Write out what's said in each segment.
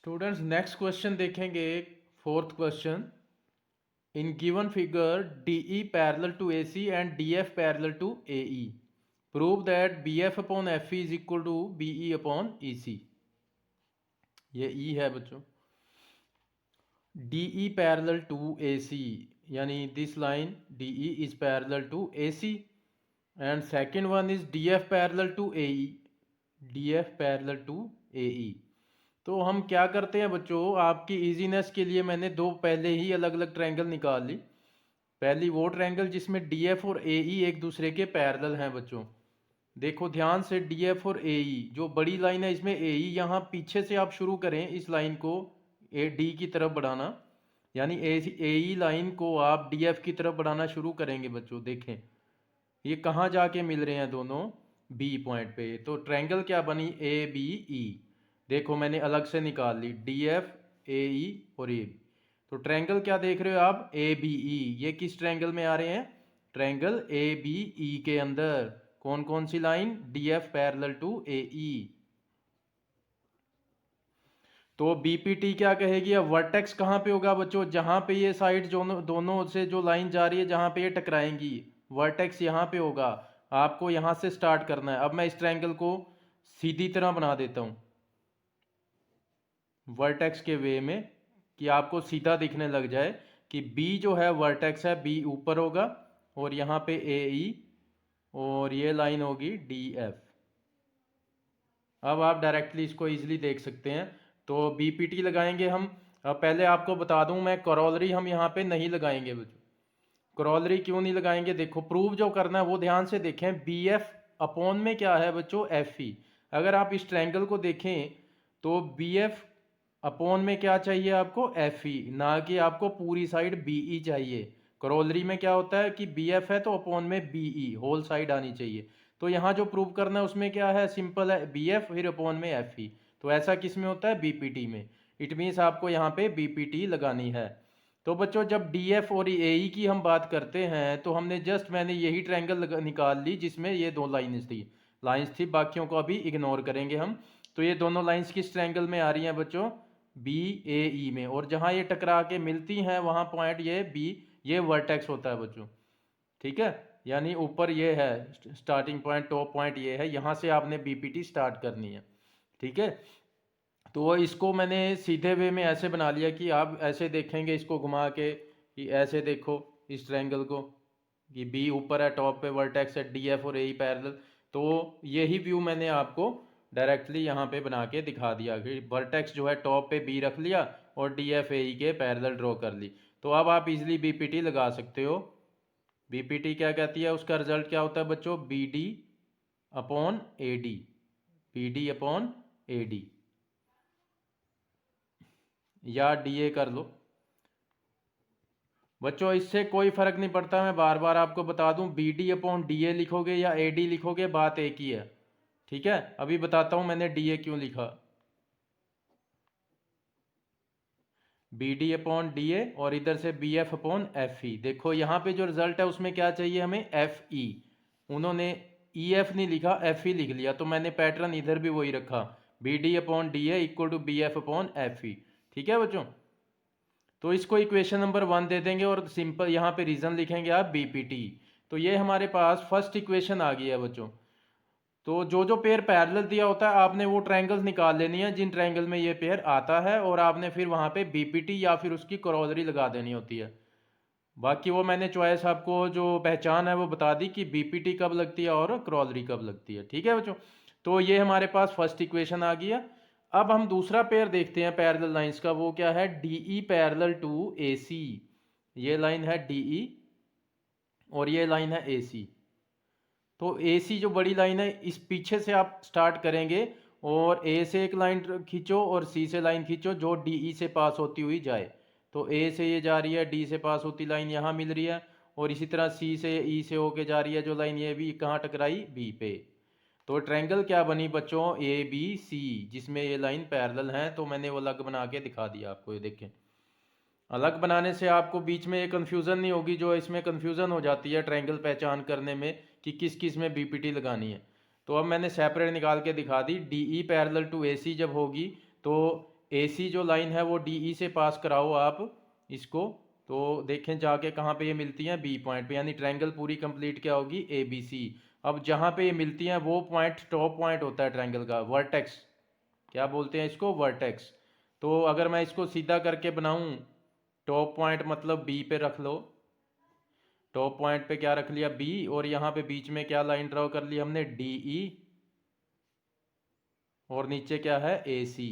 Students next question देखेंगे। Fourth question, in given figure DE parallel to AC and DF parallel to AE, prove that BF upon FE is equal to BE upon EC। ये E है बच्चों। DE parallel to AC, यानी this line DE is parallel to AC, and second one is DF parallel to AE, DF parallel to AE। तो हम क्या करते हैं बच्चों, आपकी इजीनेस के लिए मैंने दो पहले ही अलग अलग ट्रायंगल निकाल ली। पहली वो ट्रायंगल जिसमें DF और AE एक दूसरे के पैरेलल हैं बच्चों। देखो ध्यान से, DF और AE जो बड़ी लाइन है इसमें AE, यहाँ पीछे से आप शुरू करें इस लाइन को D की तरफ बढ़ाना, यानी AE लाइन को आप DF की तरफ बढ़ाना शुरू करेंगे बच्चों। देखें ये कहाँ जाके मिल रहे हैं दोनों, B पॉइंट पे। तो ट्रायंगल क्या बनी, ABE। देखो मैंने अलग से निकाल ली DF AE और AB। तो ट्रायंगल क्या देख रहे हो आप, ABE। ये किस ट्रायंगल में आ रहे हैं, ट्रायंगल ABE के अंदर कौन कौन सी line, DF parallel to AE। तो BPT क्या कहेगी, अब वर्टेक्स कहाँ पे होगा बच्चों, जहां पे ये साइड दोनों से जो लाइन जा रही है जहां पे ये टकराएंगी, वर्टेक्स यहाँ पे होगा। आपको यहां से स्टार्ट करना है। अब मैं इस ट्रायंगल को सीधी तरह बना देता हूं वर्टेक्स के वे में, कि आपको सीधा दिखने लग जाए कि B जो है वर्टेक्स है, B ऊपर होगा और यहाँ पे AE और ये लाइन होगी DF। अब आप डायरेक्टली इसको इजीली देख सकते हैं। तो BPT लगाएंगे हम। अब पहले आपको बता दूं मैं, करोलरी हम यहाँ पे नहीं लगाएंगे बच्चों। करोलरी क्यों नहीं लगाएंगे, देखो प्रूव जो करना है वो ध्यान से देखें। BF अपॉन में क्या है बच्चों, FE। अगर आप इस ट्रायंगल को देखें तो BF अपॉन में क्या चाहिए आपको, FE, ना कि आपको पूरी साइड BE चाहिए। करोलरी में क्या होता है कि BF है तो अपॉन में BE होल साइड आनी चाहिए। तो यहाँ जो प्रूव करना है उसमें क्या है, सिंपल है, BF फिर अपॉन में FE। तो ऐसा किस में होता है, BPT में। इट मीन्स आपको यहाँ पे BPT लगानी है। तो बच्चों जब DF और AE की हम बात करते हैं तो हमने मैंने यही ट्रायंगल निकाल ली जिसमें ये दो लाइंस थी, बाकियों को अभी इग्नोर करेंगे हम। तो ये दोनों लाइंस किस ट्रायंगल में आ रही हैं बच्चों, BAE में, और जहां ये टकरा के मिलती हैं वहां पॉइंट ये B, ये वर्टेक्स होता है बच्चों। ठीक है, यानी ऊपर ये है स्टार्टिंग पॉइंट, टॉप पॉइंट ये है, यहां से आपने BPT स्टार्ट करनी है। ठीक है, तो इसको मैंने सीधे वे में ऐसे बना लिया कि आप ऐसे देखेंगे इसको घुमा के, कि ऐसे देखो इस ट्रायंगल को कि B ऊपर है, टॉप पे वर्टेक्स है, DF और AE पैरेलल। तो यही व्यू मैंने आपको डायरेक्टली यहाँ पे बना के दिखा दिया कि वर्टेक्स जो है टॉप पे B रख लिया और DF AE के पैरेलल ड्रॉ कर ली। तो अब आप इजीली BPT लगा सकते हो। BPT क्या कहती है, उसका रिजल्ट क्या होता है बच्चों, BD upon AD, BD upon AD, या DA कर लो बच्चों, इससे कोई फर्क नहीं पड़ता। मैं बार बार आपको बता दूं, BD अपॉन DA लिखोगे या AD लिखोगे बात एक ही है। ठीक है, अभी बताता हूं मैंने DA क्यों लिखा। BD अपॉन DA और इधर से BF अपॉन FE। देखो यहाँ पे जो रिजल्ट है उसमें क्या चाहिए हमें, FE। उन्होंने EF नहीं लिखा, FE लिख लिया, तो मैंने पैटर्न इधर भी वही रखा, BD upon DA equal to BF upon FE। ठीक है बच्चों, तो इसको इक्वेशन नंबर 1 दे देंगे और सिंपल यहाँ पे रीजन लिखेंगे आप BPT। तो ये हमारे पास फर्स्ट इक्वेशन आ गई है बच्चों। तो जो जो पेयर पैरेलल दिया होता है आपने वो ट्रायंगल्स निकाल लेनी है जिन ट्रायंगल में ये पेयर आता है, और आपने फिर वहाँ पे BPT या फिर उसकी करोलरी लगा देनी होती है। बाकी वो मैंने चॉइस आपको जो पहचान है वो बता दी कि BPT कब लगती है और करोलरी कब लगती है। ठीक है बच्चों, तो ये हमारे पास फर्स्ट इक्वेशन आ गई है। अब हम दूसरा पेयर देखते हैं पैरेलल लाइंस का, वो क्या है, DE पैरेलल टू AC। ये लाइन है DE और ये लाइन है AC। तो AC जो बड़ी लाइन है इस पीछे से आप स्टार्ट करेंगे और A से एक लाइन खींचो और C से लाइन खींचो जो DE से पास होती हुई जाए। तो A से ये जा रही है, D से पास होती लाइन यहाँ मिल रही है, और इसी तरह C से E से होके जा रही है जो लाइन, ये भी कहाँ टकराई, B पे। तो ट्रायंगल क्या बनी बच्चों, ABC, जिसमें ये लाइन पैरेलल हैं। तो मैंने वो अलग बना के दिखा दिया आपको, ये देखें। अलग बनाने से आपको बीच में ये कन्फ्यूज़न नहीं होगी जो इसमें कन्फ्यूज़न हो जाती है ट्रायंगल पहचान करने में कि किस किस में BPT लगानी है। तो अब मैंने सेपरेट निकाल के दिखा दी। DE पैरेलल टू AC जब होगी तो AC जो लाइन है वो DE से पास कराओ आप इसको, तो देखें जाके कहाँ पे ये मिलती हैं, B पॉइंट पे, यानी ट्रायंगल पूरी कंप्लीट क्या होगी, ABC। अब जहाँ पे ये मिलती हैं वो पॉइंट टॉप पॉइंट होता है ट्रायंगल का, वर्टेक्स, क्या बोलते हैं इसको, वर्टेक्स। तो अगर मैं इसको सीधा करके बनाऊं, टॉप पॉइंट मतलब B पे रख लो, टॉप पॉइंट पे क्या रख लिया, B, और यहाँ पे बीच में क्या लाइन ड्रॉ कर ली हमने, DE, और नीचे क्या है, AC।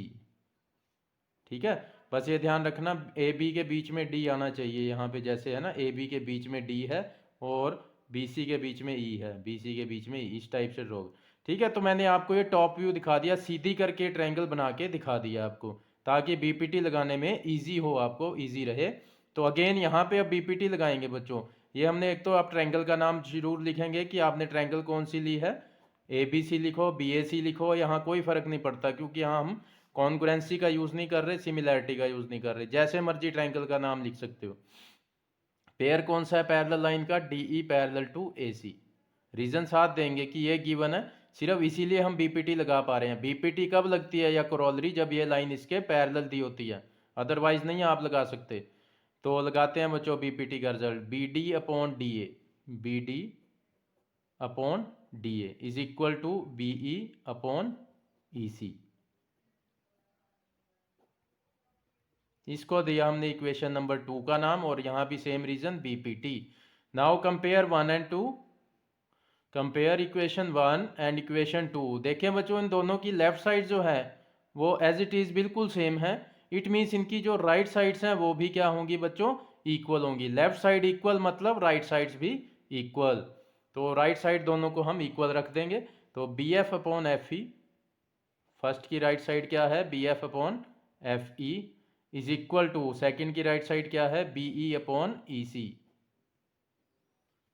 ठीक है, बस ये ध्यान रखना ए बी के बीच में डी आना चाहिए, यहाँ पे जैसे है ना, ए बी के बीच में डी है और बी सी के बीच में ई है, बी सी के बीच में ई, इस टाइप से ड्रॉ। ठीक है, तो मैंने आपको ये टॉप व्यू दिखा दिया, सीधी करके ट्रायंगल बना के दिखा दिया आपको, ताकि बीपीटी लगाने में ईजी हो, आपको ईजी रहे। तो अगेन यहाँ पे अब बीपीटी लगाएंगे बच्चों। ये हमने एक तो आप ट्रायंगल का नाम जरूर लिखेंगे कि आपने ट्रायंगल कौन सी ली है, ए बी सी लिखो, बी ए सी लिखो, यहाँ कोई फर्क नहीं पड़ता, क्योंकि यहाँ हम कॉन्ग्रुएंसी का यूज नहीं कर रहे, सिमिलैरिटी का यूज नहीं कर रहे, जैसे मर्जी ट्रायंगल का नाम लिख सकते हो। पेयर कौन सा है पैरेलल लाइन का, DE parallel to AC. Reason साथ देंगे कि ये गिवन है, सिर्फ इसीलिए हम बीपीटी लगा पा रहे हैं। बीपीटी कब लगती है या कोरोलरी, जब ये लाइन इसके पैरेलल दी होती है, अदरवाइज नहीं आप लगा सकते। तो लगाते हैं बच्चों बीपीटी का result, B D upon D A, B D upon D A is equal to B E upon E C. इसको दिया हमने इक्वेशन नंबर 2 का नाम, और यहाँ भी same reason BPT. Now compare 1 and 2, compare equation 1 and equation 2। देखें बच्चों, इन दोनों की लेफ्ट साइड जो है वो एज इट इज़ बिल्कुल सेम है। इट मीन्स इनकी जो राइट साइड्स हैं वो भी क्या होंगी बच्चों, इक्वल होंगी। लेफ्ट साइड इक्वल मतलब राइट साइड्स भी इक्वल, तो राइट साइड दोनों को हम इक्वल रख देंगे। तो B F upon F E, first की राइट साइड क्या है, B F upon F E is equal to second की राइट साइड क्या है, बी ई अपॉन ई सी।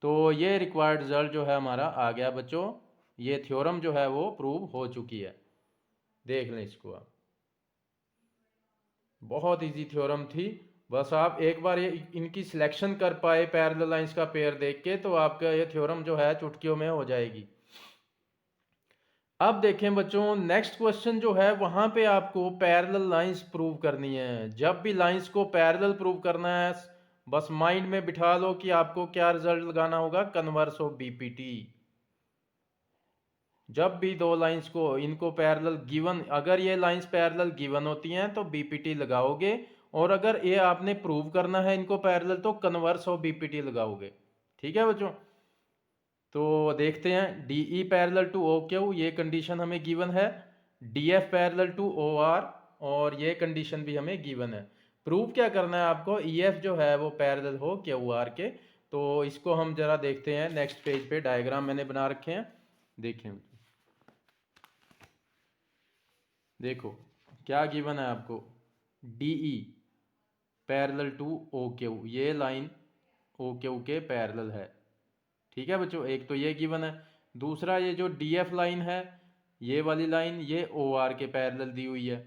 तो ये रिक्वायर्ड रिजल्ट जो है हमारा आ गया बच्चों, ये थ्योरम जो है वो प्रूव हो चुकी है। देख लें इसको आप, बहुत इजी थ्योरम थी, बस आप एक बार ये इनकी सिलेक्शन कर पाए पैरेलल लाइंस का पेयर देख के, तो आपका ये थ्योरम जो है चुटकियों में हो जाएगी। अब देखें बच्चों, नेक्स्ट क्वेश्चन जो है वहां पे आपको पैरेलल लाइंस प्रूव करनी है। जब भी लाइंस को पैरेलल प्रूव करना है, बस माइंड में बिठा लो कि आपको क्या रिजल्ट लगाना होगा, कन्वर्स ऑफ बीपीटी। जब भी दो लाइंस को इनको पैरेलल गिवन, अगर ये लाइंस पैरेलल गिवन होती हैं तो बीपीटी लगाओगे, और अगर ये आपने प्रूव करना है इनको पैरेलल तो कन्वर्स ऑफ बीपीटी लगाओगे। ठीक है बच्चों, तो देखते हैं D E parallel to O Q, ये कंडीशन हमें गिवन है, D F parallel to O R, और ये कंडीशन भी हमें गिवन है। प्रूव क्या करना है आपको, ई एफ जो है वो पैरेलल हो क्यू आर के। तो इसको हम जरा देखते हैं, नेक्स्ट पेज पे डायग्राम मैंने बना रखे हैं, देखें। देखो क्या गिवन है आपको, D E parallel to O Q, ये लाइन ओ क्यू के पैरेलल है। ठीक है बच्चों, एक तो ये गिवन है, दूसरा ये जो डी एफ लाइन है, ये वाली लाइन ये ओ आर के पैरेलल दी हुई है।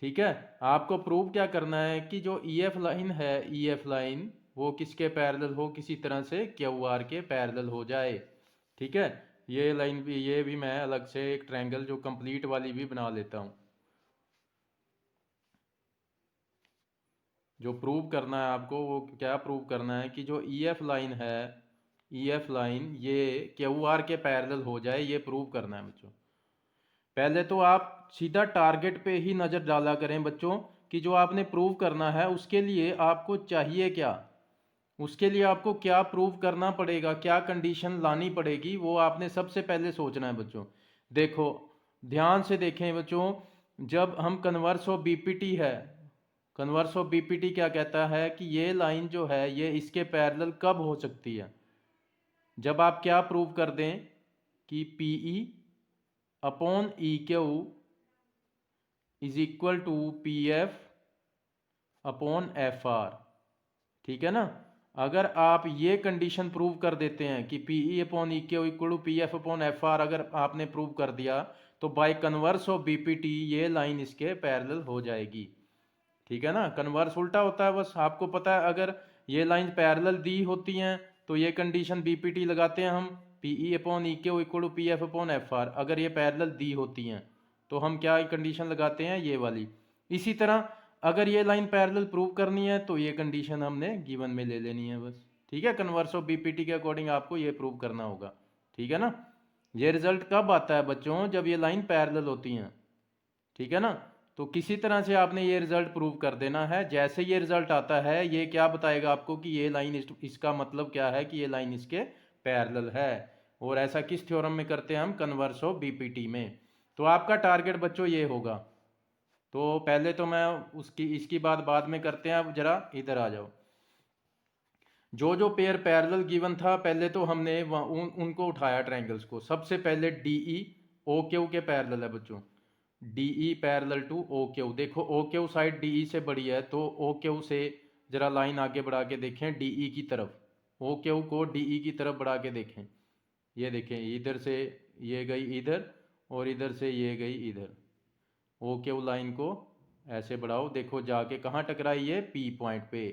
ठीक है, आपको प्रूव क्या करना है कि जो ई एफ लाइन है, ई एफ लाइन वो किसके पैरेलल हो, किसी तरह से क्यू आर के पैरेलल हो जाए। ठीक है, ये लाइन भी, ये भी मैं अलग से एक ट्रायंगल जो कंप्लीट वाली भी बना लेता हूँ। जो प्रूव करना है आपको, वो क्या प्रूव करना है कि जो ई एफ लाइन है, ई एफ लाइन ये क्यू आर के पैरेलल हो जाए, ये प्रूव करना है बच्चों। पहले तो आप सीधा टारगेट पे ही नज़र डाला करें बच्चों, कि जो आपने प्रूव करना है उसके लिए आपको चाहिए क्या, उसके लिए आपको क्या प्रूव करना पड़ेगा, क्या कंडीशन लानी पड़ेगी, वो आपने सबसे पहले सोचना है बच्चों। देखो ध्यान से देखें बच्चों, जब हम कन्वर्स ऑफ बीपीटी है, कन्वर्स ऑफ बीपीटी क्या कहता है कि ये लाइन जो है ये इसके पैरेलल कब हो सकती है, जब आप क्या प्रूव कर दें कि P E upon E Q is equal to P F upon F R. ठीक है ना, अगर आप ये कंडीशन प्रूव कर देते हैं कि P E upon E Q equal to P F upon F R, अगर आपने प्रूव कर दिया तो बाय कन्वर्स ऑफ बीपीटी ये लाइन इसके पैरेलल हो जाएगी। ठीक है ना, कन्वर्स उल्टा होता है, बस आपको पता है, अगर ये लाइन पैरेलल दी होती हैं तो ये कंडीशन बीपीटी लगाते हैं हम, P E upon E Q equal to P F upon F R. अगर ये पैरेलल दी होती हैं तो हम क्या कंडीशन लगाते हैं, ये वाली। इसी तरह अगर ये लाइन पैरेलल प्रूव करनी है तो ये कंडीशन हमने गिवन में ले लेनी है बस। ठीक है, कन्वर्स ऑफ बीपीटी के अकॉर्डिंग आपको ये प्रूव करना होगा। ठीक है ना। ये रिजल्ट कब आता है बच्चों, जब ये लाइन पैरेलल होती हैं। ठीक है ना। तो किसी तरह से आपने ये रिजल्ट प्रूव कर देना है। जैसे ये रिजल्ट आता है ये क्या बताएगा आपको कि ये लाइन इसका मतलब क्या है कि ये लाइन इसके पैरेलल है। और ऐसा किस थ्योरम में करते हैं हम, कन्वर्स ऑफ बीपीटी में। तो आपका टारगेट बच्चों ये होगा। तो पहले तो मैं उसकी इसकी बात बाद में करते हैं, अब जरा इधर आ जाओ। जो जो पेयर पैरेलल गिवन था पहले तो हमने उनको उठाया ट्रायंगल्स को। सबसे पहले डीई ओ क्यू के पैरेलल है बच्चों, DE parallel to O Q. देखो ओ क्यू साइड डीई से बड़ी है तो ओ क्यू से जरा लाइन आगे बढ़ा के देखें डीई की तरफ, ओ क्यू को डीई की तरफ बढ़ा के देखें। ये देखें इधर से ये गई इधर और इधर से ये गई इधर। ओ क्यू लाइन को ऐसे बढ़ाओ, देखो जाके कहाँ टकराई है, पी पॉइंट पे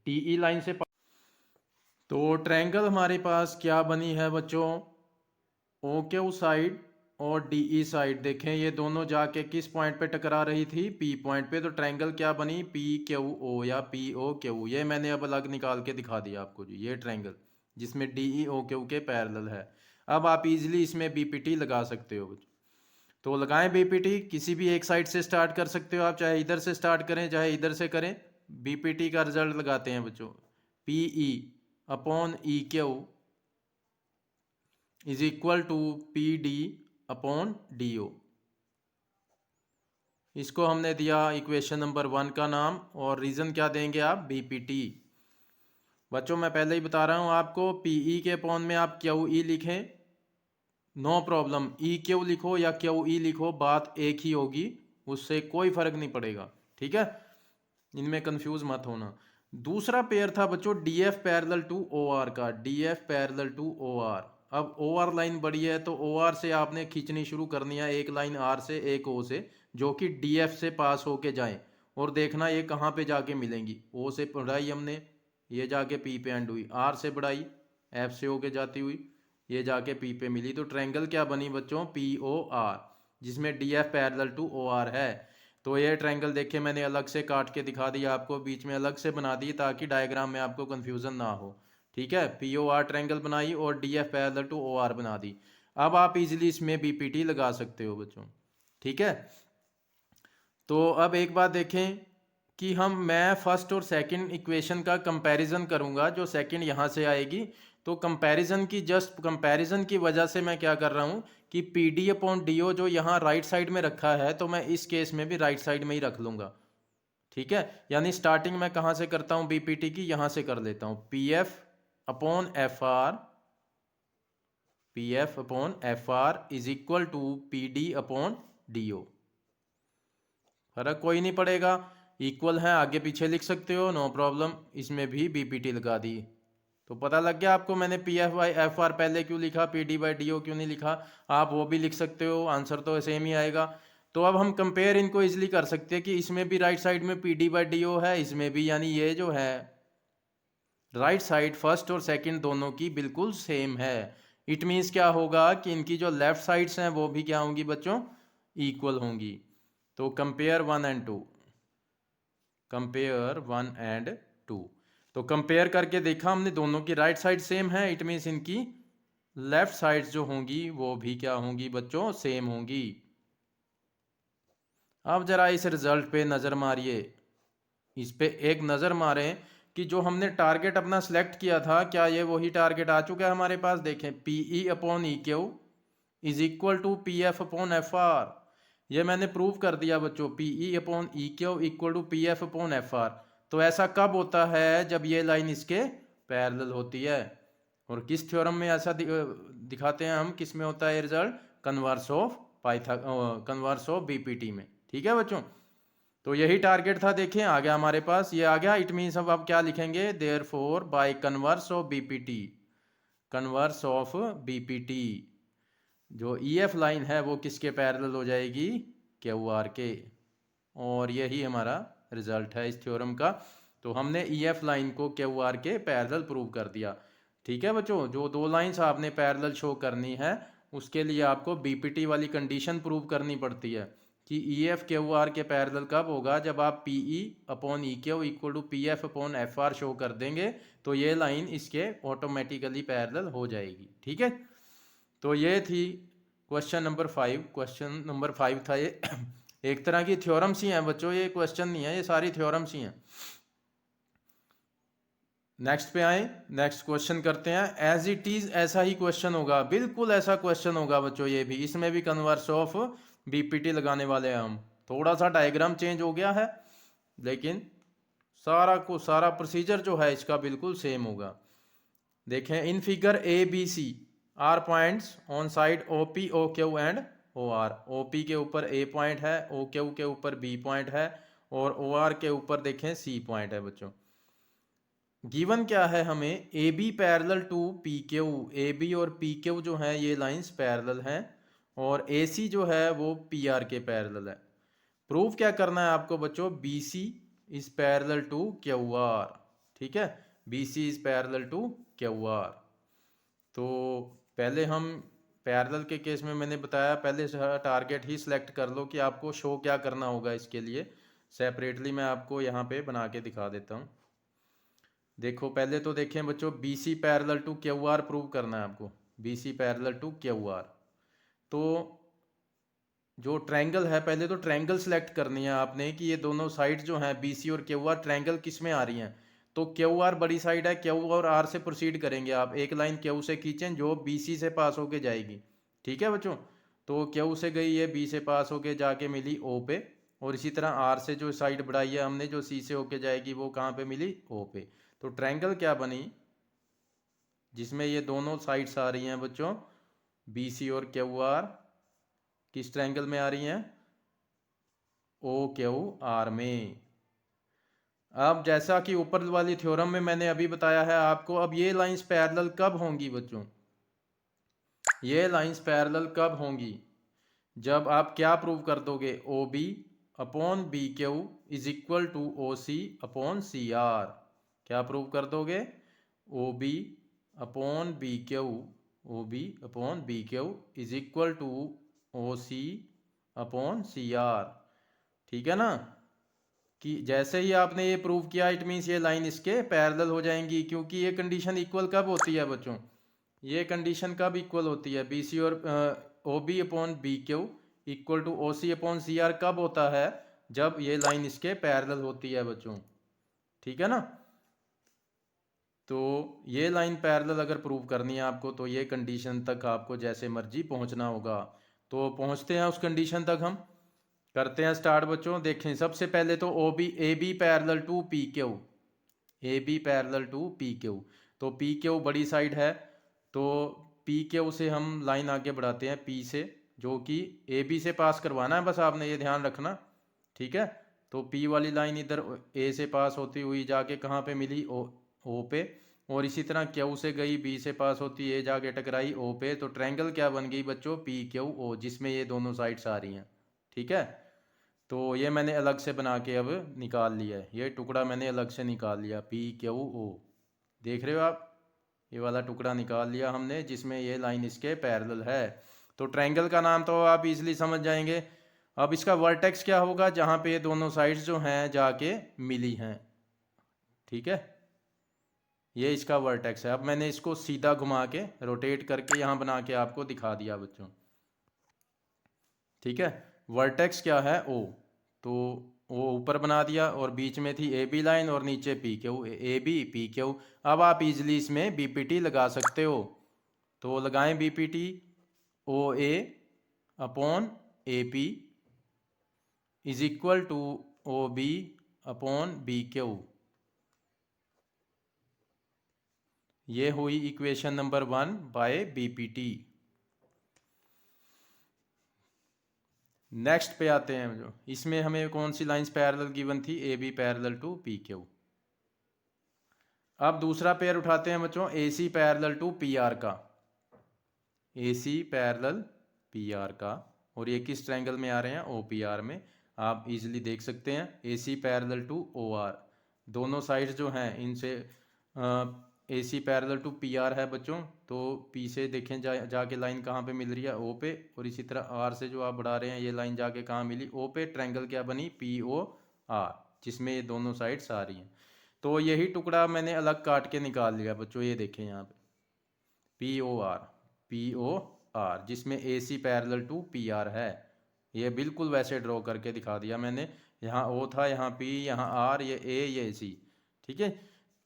डीई लाइन से। तो ट्रायंगल हमारे पास क्या बनी है बच्चों, ओ क्यू साइड और डीई साइड। देखें ये दोनों जाके किस पॉइंट पे टकरा रही थी, पी पॉइंट पे। तो ट्रायंगल क्या बनी, पी क्यू ओ या पी ओ क्यू। ये मैंने अब अलग निकाल के दिखा दिया आपको जी, ये ट्रायंगल जिसमें डीई ओ क्यू के पैरेलल है। अब आप इजीली इसमें बीपीटी लगा सकते हो बच्चों। तो लगाएं बीपीटी, किसी भी एक साइड से स्टार्ट कर सकते हो आप, चाहे इधर से स्टार्ट करें चाहे इधर से करें। बीपीटी का रिजल्ट लगाते हैं बच्चों, PE upon E Q is equal to P D upon D O. इसको हमने दिया इक्वेशन नंबर 1 का नाम, और रीज़न क्या देंगे आप, बीपीटी। बच्चों मैं पहले ही बता रहा हूँ आपको, पीई के अपॉन में आप क्यू ई लिखें, नो प्रॉब्लम। ई क्यू लिखो या क्यू ई लिखो, बात एक ही होगी, उससे कोई फर्क नहीं पड़ेगा। ठीक है, इनमें कंफ्यूज मत होना। दूसरा पेयर था बच्चों D F parallel to O R का, D F parallel to O R. अब ओ आर लाइन बड़ी है तो ओ आर से आपने खींचनी शुरू करनी है, एक लाइन आर से एक ओ से, जो कि डी एफ से पास होके जाए। और देखना ये कहाँ पे जाके मिलेंगी, ओ से बढ़ाई हमने, ये जाके पी पे एंड हुई, आर से बढ़ाई एफ से होके जाती हुई, ये जाके पी पे मिली। तो ट्रायंगल क्या बनी बच्चों, पी ओ आर, जिसमें D F parallel to O R है। तो ये ट्रायंगल देखे मैंने अलग से काट के दिखा दिया आपको, बीच में अलग से बना दी ताकि डायग्राम में आपको कन्फ्यूज़न ना हो। ठीक है, पी ओ आर ट्रायंगल बनाई और D F parallel to O R बना दी। अब आप इजीली इसमें बीपीटी लगा सकते हो बच्चों। ठीक है, तो अब एक बात देखें कि मैं फर्स्ट और सेकंड इक्वेशन का कंपैरिजन करूंगा, जो सेकंड यहाँ से आएगी। तो कंपैरिजन की, जस्ट कंपैरिजन की वजह से मैं क्या कर रहा हूँ कि P D upon D O जो यहाँ राइट साइड में रखा है, तो मैं इस केस में भी राइट साइड में ही रख लूँगा। ठीक है, यानी स्टार्टिंग मैं कहाँ से करता हूँ बीपीटी की, यहाँ से कर लेता हूँ, P F upon F R, P F upon F R is equal to P D upon D O. फर्क कोई नहीं पड़ेगा, इक्वल है, आगे पीछे लिख सकते हो, नो प्रॉब्लम। इसमें भी बीपीटी लगा दी। तो पता लग गया आपको मैंने P F by F R पहले क्यों लिखा, P D by D O क्यों नहीं लिखा। आप वो भी लिख सकते हो, आंसर तो सेम ही आएगा। तो अब हम कंपेयर इनको इजिली कर सकते हैं कि इसमें भी राइट साइड में P D by D O है, इसमें भी, यानी ये जो है राइट साइड फर्स्ट और सेकंड दोनों की बिल्कुल सेम है। इट मीन्स क्या होगा कि इनकी जो लेफ्ट साइड्स हैं वो भी क्या होंगी बच्चों, इक्वल होंगी। तो कंपेयर 1 एंड 2, कंपेयर 1 एंड 2। तो कंपेयर करके देखा हमने, दोनों की राइट साइड सेम है, इट मीन्स इनकी लेफ्ट साइड्स जो होंगी वो भी क्या होंगी बच्चों, सेम होंगी। अब जरा इस रिजल्ट पे नज़र मारिए, इस पे एक नज़र मारें कि जो हमने टारगेट अपना सेलेक्ट किया था, क्या ये वही टारगेट आ चुका है हमारे पास। देखें, P E upon E Q is equal to P F upon F R. ये मैंने प्रूव कर दिया बच्चों, P E upon E Q equal to P F upon F R. तो ऐसा कब होता है, जब ये लाइन इसके पैरेलल होती है। और किस थ्योरम में ऐसा दिखाते हैं हम, किस में होता है ये result, converse of converse of BPT में। ठीक है बच्चों, तो यही टारगेट था। देखें आ गया हमारे पास, ये आ गया। इट मीन्स अब क्या लिखेंगे, therefore by converse of BPT, converse of BPT जो ई एफ लाइन है वो किसके पैरेलल हो जाएगी, क्यू आर के। और यही हमारा रिजल्ट है इस थ्योरम का। तो हमने ई एफ लाइन को क्यू आर के पैरेलल प्रूव कर दिया। ठीक है बच्चों, जो दो लाइंस आपने पैरेलल शो करनी है उसके लिए आपको बीपीटी वाली कंडीशन प्रूव करनी पड़ती है। कि ई एफ क्यू आर के पैरेलल कब होगा, जब आप P E upon E Q equal to P F upon F R show कर देंगे तो ये लाइन इसके ऑटोमेटिकली पैरेलल हो जाएगी। ठीक है, तो ये थी क्वेश्चन नंबर 5। क्वेश्चन नंबर 5 था ये एक तरह की थ्योरम्स ही हैं बच्चों, ये क्वेश्चन नहीं है, ये सारी थ्योरम्स ही हैं। नेक्स्ट पे आए, नेक्स्ट क्वेश्चन करते हैं। एज इट इज ऐसा ही क्वेश्चन होगा, बिल्कुल ऐसा क्वेश्चन होगा बच्चों ये भी, इसमें भी कन्वर्स ऑफ बीपीटी लगाने वाले हैं हम। थोड़ा सा डायग्राम चेंज हो गया है लेकिन सारा प्रोसीजर जो है इसका बिल्कुल सेम होगा। देखें, in figure A B C are points on side O P O Q and O R. O P के ऊपर ए पॉइंट है, ओ क्यू के ऊपर बी पॉइंट है और ओ आर के ऊपर देखें सी पॉइंट है बच्चों। गिवन क्या है हमें, A B parallel to P Q. A B और पी क्यू जो है ये लाइंस पैरेलल हैं और ए सी जो है वो पी आर के पैरेलल है। प्रूफ क्या करना है आपको बच्चों, B C is parallel to Q R. ठीक है, B C is parallel to Q R. तो पहले हम पैरेलल के केस में मैंने बताया पहले टारगेट ही सिलेक्ट कर लो कि आपको शो क्या करना होगा। इसके लिए सेपरेटली मैं आपको यहाँ पे बना के दिखा देता हूँ। देखो पहले तो देखें बच्चों, B C parallel to Q R prove करना है आपको, B C parallel to Q R. तो जो ट्रायंगल है, पहले तो ट्रायंगल सेलेक्ट करनी है आपने कि ये दोनों साइड जो हैं बी सी और क्यू आर ट्रायंगल किस में आ रही हैं। तो क्यू आर बड़ी साइड है, क्यू और आर से प्रोसीड करेंगे आप, एक लाइन क्यू से खींचें जो बी सी से पास होके जाएगी। ठीक है बच्चों, तो क्यू से गई है, बी से पास होके जाके मिली ओ पे, और इसी तरह आर से जो साइड बढ़ाई है हमने जो सी से होके जाएगी वो कहाँ पे मिली, ओ पे। तो ट्रायंगल क्या बनी, जिसमें ये दोनों साइड्स आ रही हैं बच्चों, बी सी और क्यू आर किस ट्रायंगल में आ रही हैं, ओ क्यू आर में। अब जैसा कि ऊपर वाली थ्योरम में मैंने अभी बताया है आपको, अब ये लाइंस पैरेलल कब होंगी बच्चों, ये लाइंस पैरेलल कब होंगी, जब आप क्या प्रूव कर दोगे, O B upon B Q is equal to O C upon C R. क्या प्रूव कर दोगे, O B upon B Q, O B upon B Q is equal to O C upon C R. ठीक है ना, कि जैसे ही आपने ये प्रूव किया इट मीन्स ये लाइन इसके पैरेलल हो जाएंगी, क्योंकि ये कंडीशन इक्वल कब होती है बच्चों, ये कंडीशन कब इक्वल होती है, बी सी और O B upon B Q equal to O C upon C R कब होता है, जब ये लाइन इसके पैरेलल होती है बच्चों। ठीक है ना, तो ये लाइन पैरेलल अगर प्रूव करनी है आपको तो ये कंडीशन तक आपको जैसे मर्जी पहुंचना होगा। तो पहुंचते हैं उस कंडीशन तक, हम करते हैं स्टार्ट बच्चों। देखें सबसे पहले तो O B A B parallel to P Q, A B parallel to P Q. तो पी क्यू बड़ी साइड है, तो पी क्यू से हम लाइन आगे बढ़ाते हैं पी से, जो कि ए बी से पास करवाना है, बस आपने ये ध्यान रखना। ठीक है, तो पी वाली लाइन इधर ए से पास होती हुई जाके कहाँ पे मिली, ओ पे, और इसी तरह क्यू से गई बी से पास होती ए जाके टकराई ओ पे। तो ट्रायंगल क्या बन गई बच्चों, पी क्यू ओ, जिसमें ये दोनों साइड्स आ रही हैं। ठीक है, तो ये मैंने अलग से बना के अब निकाल लिया है, ये टुकड़ा मैंने अलग से निकाल लिया, पी क्यू ओ, देख रहे हो आप, ये वाला टुकड़ा निकाल लिया हमने जिसमें ये लाइन इसके पैरेलल है। तो ट्रायंगल का नाम तो आप इजीली समझ जाएंगे। अब इसका वर्टेक्स क्या होगा, जहाँ पे ये दोनों साइड्स जो हैं जाके मिली हैं। ठीक है, ये इसका वर्टेक्स है। अब मैंने इसको सीधा घुमा के रोटेट करके यहाँ बना के आपको दिखा दिया बच्चों। ठीक है, वर्टेक्स क्या है, ओ, तो ओ ऊपर बना दिया और बीच में थी ए बी लाइन और नीचे P Q, A B P Q. अब आप इजीली इसमें बीपीटी लगा सकते हो, तो लगाएं BPT, O A upon A P is equal to O B upon B Q. ये हुई equation number 1 by BPT. Next पे आते हैं, जो इसमें हमें कौन सी लाइंस पैरेलल गिवन थी, A B parallel to P Q. अब दूसरा पेयर उठाते हैं बच्चों, A C parallel to P R का, A C parallel P R का, और ये किस ट्रायंगल में आ रहे हैं, ओ पी आर में। आप इजीली देख सकते हैं A C parallel to O R, दोनों साइड्स जो हैं इनसे A C parallel to P R है बच्चों, तो पी से देखें जाके लाइन कहाँ पे मिल रही है, ओ पे, और इसी तरह आर से जो आप बढ़ा रहे हैं ये लाइन जाके कहाँ मिली, ओ पे। ट्रायंगल क्या बनी, पी ओ आर, जिसमें ये दोनों साइड्स आ रही हैं। तो यही टुकड़ा मैंने अलग काट के निकाल लिया बच्चों, ये देखें यहाँ पे P O R, P O R, जिसमें A C parallel to P R है। ये बिल्कुल वैसे ड्रॉ करके दिखा दिया मैंने, यहाँ ओ था, यहाँ पी, यहाँ आर, ये ए, ये सी। ठीक है,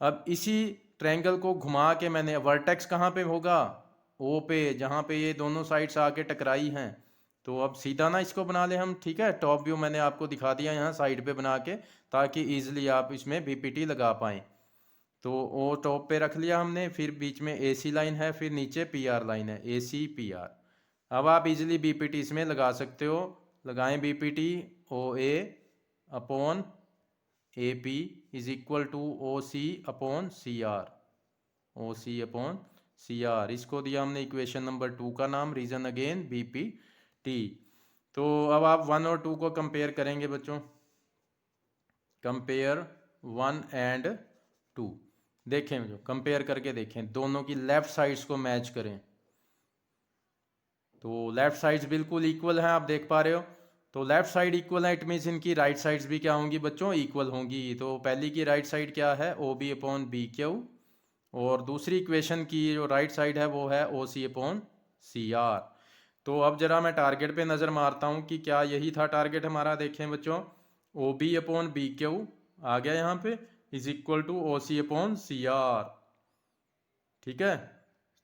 अब इसी ट्रायंगल को घुमा के मैंने, वर्टेक्स कहाँ पे होगा, ओ पे, जहाँ पे ये दोनों साइड्स आके टकराई हैं। तो अब सीधा ना इसको बना ले हम। ठीक है, टॉप व्यू मैंने आपको दिखा दिया यहाँ साइड पे बना के, ताकि ईजिली आप इसमें बीपीटी लगा पाएँ। तो ओ टॉप पे रख लिया हमने, फिर बीच में ए सी लाइन है, फिर नीचे पी आर लाइन है, ए सी पी आर। अब आप इजीली बीपीटी इसमें लगा सकते हो। लगाएं BPT, O A upon A P is equal to O C upon C R, O C upon C R. इसको दिया हमने इक्वेशन नंबर 2 का नाम, रीजन अगेन बीपीटी। तो अब आप 1 और 2 को कंपेयर करेंगे बच्चों, कंपेयर 1 एंड 2। देखें जो कंपेयर करके देखें, दोनों की लेफ्ट साइड्स को मैच करें। तो लेफ्ट साइड्स बिल्कुल इक्वल हैं, आप देख पा रहे हो। तो लेफ्ट साइड इक्वल है, इट मीन्स इनकी राइट साइड्स भी क्या होंगी बच्चों, इक्वल होंगी। तो पहली की राइट साइड क्या है, O B upon B Q, और दूसरी इक्वेशन की जो राइट साइड है वो है ओ सी अपॉन सी आर। तो अब जरा मैं टारगेट पे नज़र मारता हूँ कि क्या यही था टारगेट हमारा। देखें बच्चों, O B upon B Q आ गया यहाँ पे, is equal to O C upon C R. ठीक है,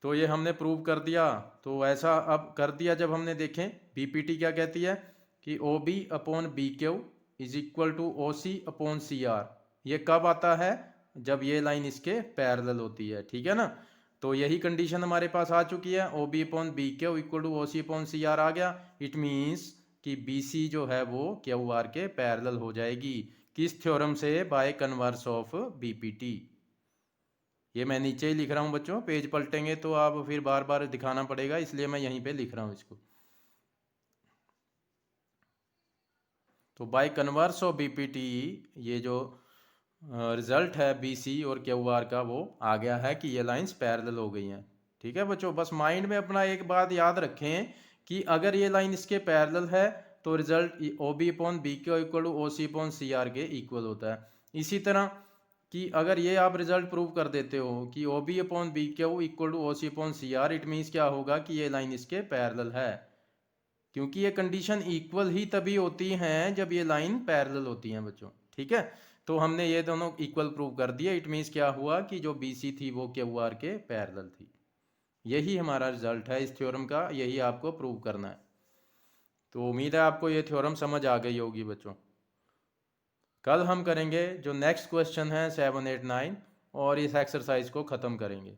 तो ये हमने प्रूव कर दिया। तो ऐसा अब कर दिया जब हमने, देखें बीपीटी क्या कहती है कि O B upon B Q is equal to O C upon C R. ये कब आता है, जब ये लाइन इसके पैरेलल होती है। ठीक है ना, तो यही कंडीशन हमारे पास आ चुकी है, O B upon B Q equal to O C upon C R आ गया। इट मीन्स कि बी सी जो है वो क्यू आर के पैरेलल हो जाएगी। किस थ्योरम से, बाय कन्वर्स ऑफ बीपीटी। ये मैं नीचे ही लिख रहा हूँ बच्चों, पेज पलटेंगे तो आप फिर बार बार दिखाना पड़ेगा, इसलिए मैं यहीं पे लिख रहा हूँ इसको। तो बाय कन्वर्स ऑफ बीपीटी ये जो रिजल्ट है बीसी और क्यू आर का, वो आ गया है कि ये लाइंस पैरेलल हो गई हैं। ठीक है बच्चों, बस माइंड में अपना एक बात याद रखें कि अगर ये लाइन इसके पैरेलल है तो result O B upon B Q equal to O C upon C R के इक्वल होता है। इसी तरह कि अगर ये आप रिजल्ट प्रूव कर देते हो कि O B upon B Q equal to O C upon C R, it means क्या होगा कि ये लाइन इसके पैरेलल है। क्योंकि ये कंडीशन इक्वल ही तभी होती हैं जब ये लाइन पैरेलल होती हैं बच्चों। ठीक है, तो हमने ये दोनों इक्वल प्रूव कर दिए। इट मीन्स क्या हुआ कि जो बी सी थी वो क्यू आर के पैरेलल थी। यही हमारा रिजल्ट है इस थ्योरम का, यही आपको प्रूव करना है। तो उम्मीद है आपको ये थ्योरम समझ आ गई होगी बच्चों। कल हम करेंगे जो नेक्स्ट क्वेश्चन है 7, 8, 9, और इस एक्सरसाइज को ख़त्म करेंगे।